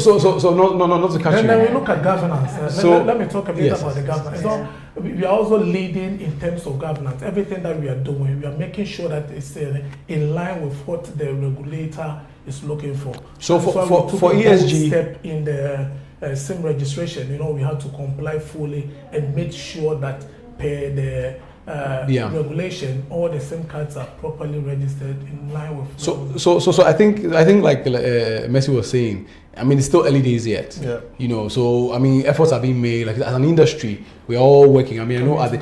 not to catch you. Then we look at governance. Let me talk a bit about the governance. So we are also leading in terms of governance. Everything that we are doing, we are making sure that it's in line with what the regulator is looking for. So for ESG step in the SIM registration, we have to comply fully and make sure that per the regulation, all the SIM cards are properly registered in line with. So I think like Messi was saying, I mean, it's still early days yet. Yeah. So I mean, efforts are being made. Like as an industry, we're all working. I mean, I know at the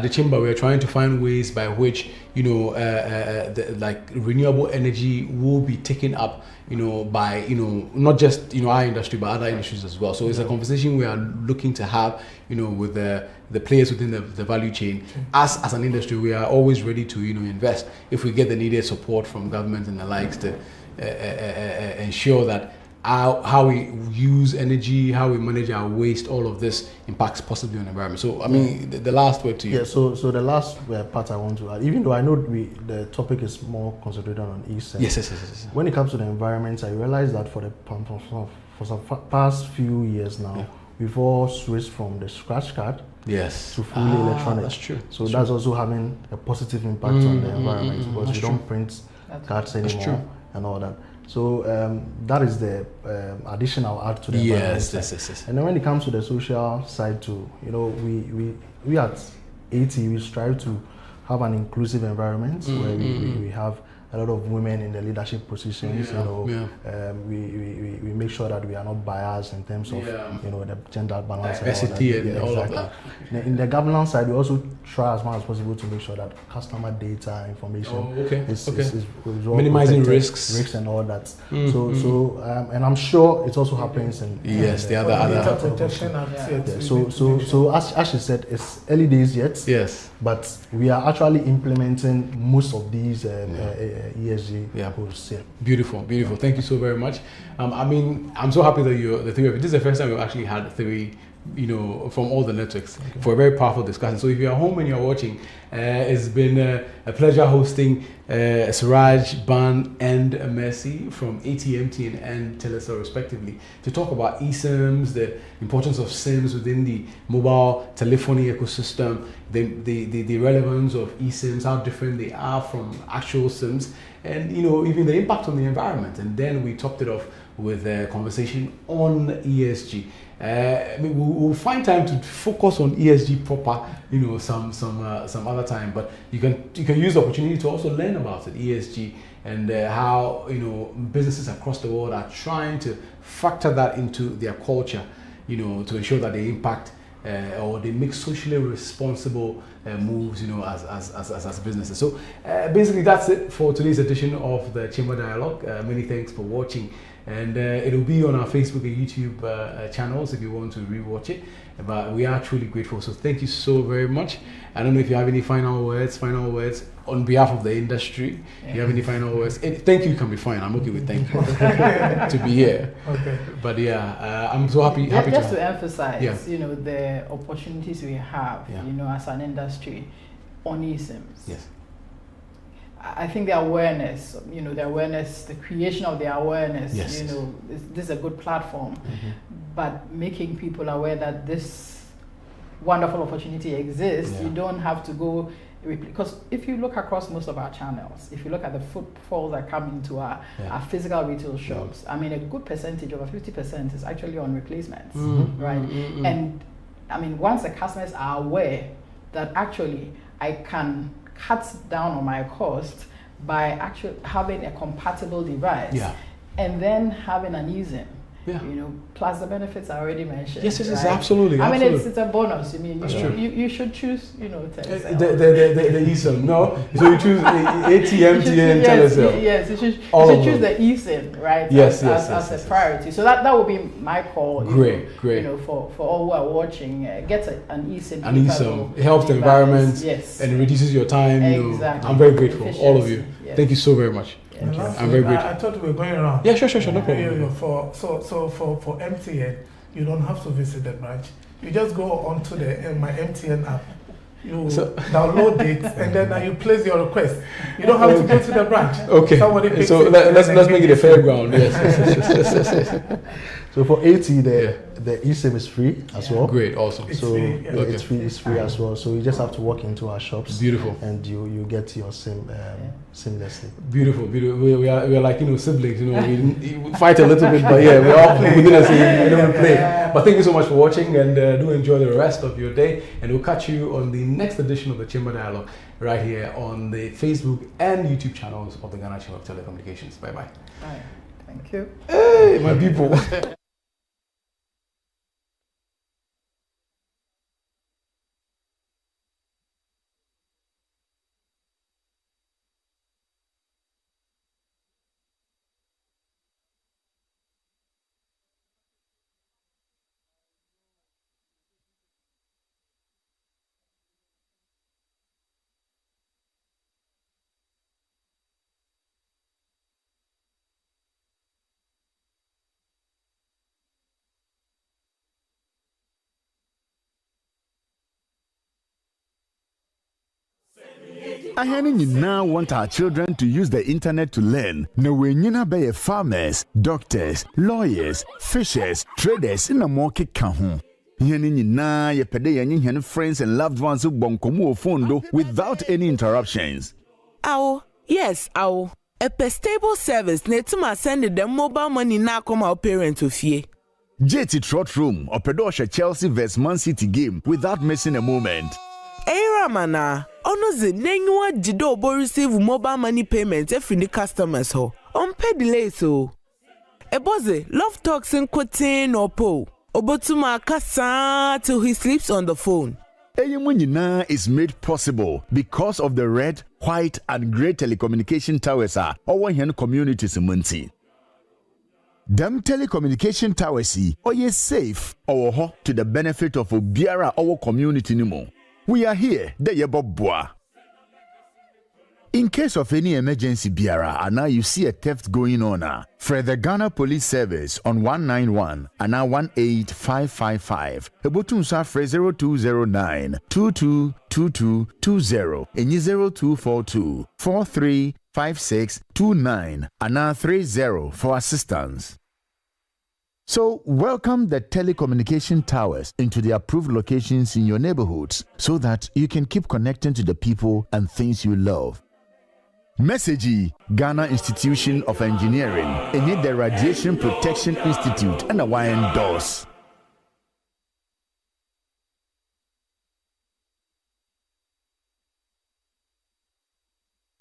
chamber, we're trying to find ways by which like renewable energy will be taken up. By not just our industry but other industries as well. So it's a conversation we are looking to have, with the players within the value chain. As an industry, we are always ready to invest if we get the needed support from government and the likes to ensure that how we use energy, how we manage our waste, all of this impacts positively on the environment. So I mean, the last word to you. Yeah. So the last part I want to add, even though I know the topic is more concentrated on ESG. Yes. When it comes to the environment, I realize that for some past few years now, we've all switched from the scratch card to fully electronic. That's true. So that's also having a positive impact on the environment because we don't print cards anymore and all that. So that is the addition I'll add to the environment side. Yes. And then when it comes to the social side too, we at AT, we strive to have an inclusive environment where we have a lot of women in the leadership positions. We make sure that we are not biased in terms of the gender balance, diversity and all of that. In the governance side, we also try as much as possible to make sure that customer data information is minimizing risks and all that. And I'm sure it also happens in the other protection. So as she said, it's early days yet. Yes, but we are actually implementing most of these ESG goals. Beautiful. Thank you so very much. I mean, I'm so happy that you're the three of you. This is the first time we've actually had three, from all the networks for a very powerful discussion. So if you're home and you're watching, it's been a pleasure hosting Siraj, Ban, and Mercy from ATMT and Telesur respectively to talk about eSIMs, the importance of SIMs within the mobile telephony ecosystem, the relevance of eSIMs, how different they are from actual SIMs, and even the impact on the environment. And then we topped it off with a conversation on ESG. We'll find time to focus on ESG proper, some other time. But you can use the opportunity to also learn about it, ESG, and how businesses across the world are trying to factor that into their culture, to ensure that they impact or they make socially responsible moves, as businesses. So basically, that's it for today's edition of the Chamber Dialogue. Many thanks for watching. And it'll be on our Facebook and YouTube channels if you want to rewatch it. But we are truly grateful. So thank you so very much. I don't know if you have any final words on behalf of the industry. If you have any final words? Thank you can be fine. I'm okay with thank you to be here. Okay. But I'm so happy. Just to emphasize, the opportunities we have, as an industry on eSIMs. Yes. I think the awareness, the creation of the awareness, this is a good platform, but making people aware that this wonderful opportunity exists, you don't have to go, because if you look across most of our channels, if you look at the footfalls that come into our physical retail shops, I mean, a good percentage, over 50%, is actually on replacements, right? And I mean, once the customers are aware that actually I can cut down on my cost by actually having a compatible device and then having an eSIM. Plus the benefits I already mentioned. Yes, absolutely. I mean, it's a bonus. I mean, you should choose, the eSIM. No, so you choose ATMT and Telesur. Yes, you should choose the eSIM, right? Yes, as a priority. So that would be my call. Great. For all who are watching, get an eSIM. An eSIM. It helps the environment. Yes. And it reduces your time. Exactly. I'm very grateful, all of you. Yes. Thank you so very much. I'm very grateful. I thought we were going around. Yeah, sure, no problem. For MTN, you don't have to visit the branch. You just go onto my MTN app. You download it and then you place your request. You don't have to go to the branch. Okay. So let's make it a fairground. Yes. So for 80, the eSIM is free as well. Great, awesome. It's so free, yeah. it's free as well. So you just have to walk into our shops. Beautiful. And you get your SIM seamlessly. Beautiful. We are like siblings. We fight a little bit, but we're all within the same play. But thank you so much for watching, and do enjoy the rest of your day. And we'll catch you on the next edition of the Chamber Dialogue right here on the Facebook and YouTube channels of the Ghana Chamber of Telecommunications. Bye bye. Bye. Thank you. Hey, my people. Ahani now want our children to use the internet to learn. No we nyina be farmers, doctors, lawyers, fishers, traders in a market kahu. Ahani na ye pede yenye friends and loved ones who bonkomu phone without any interruptions. Ow, yes, ow. A stable service netuma send them mobile money na come our parents to fie. JT Trot Room or Pedosha Chelsea vs Man City game without missing a moment. Era mana, ono ze nenwa jido obo receive mobile money payments every the customers ho. On pay delay so. Eboze love talks in quoting or po. Obotuma kasa till he sleeps on the phone. Eyimunyina is made possible because of the red, white, and grey telecommunication towers are our hen communities in Munti. Them telecommunication towers are safe or ho to the benefit of Obiara our community nimo. We are here, the Yabobwa. In case of any emergency biara, and now you see a theft going on, for the Ghana Police Service on 191 and now 18555. Ebotunsa for 0209 222220 and 0242 435629 and now 30 for assistance. So, welcome the telecommunication towers into the approved locations in your neighborhoods so that you can keep connecting to the people and things you love. Message Ghana Institution of Engineering and the Radiation Protection Institute and a YN DOS.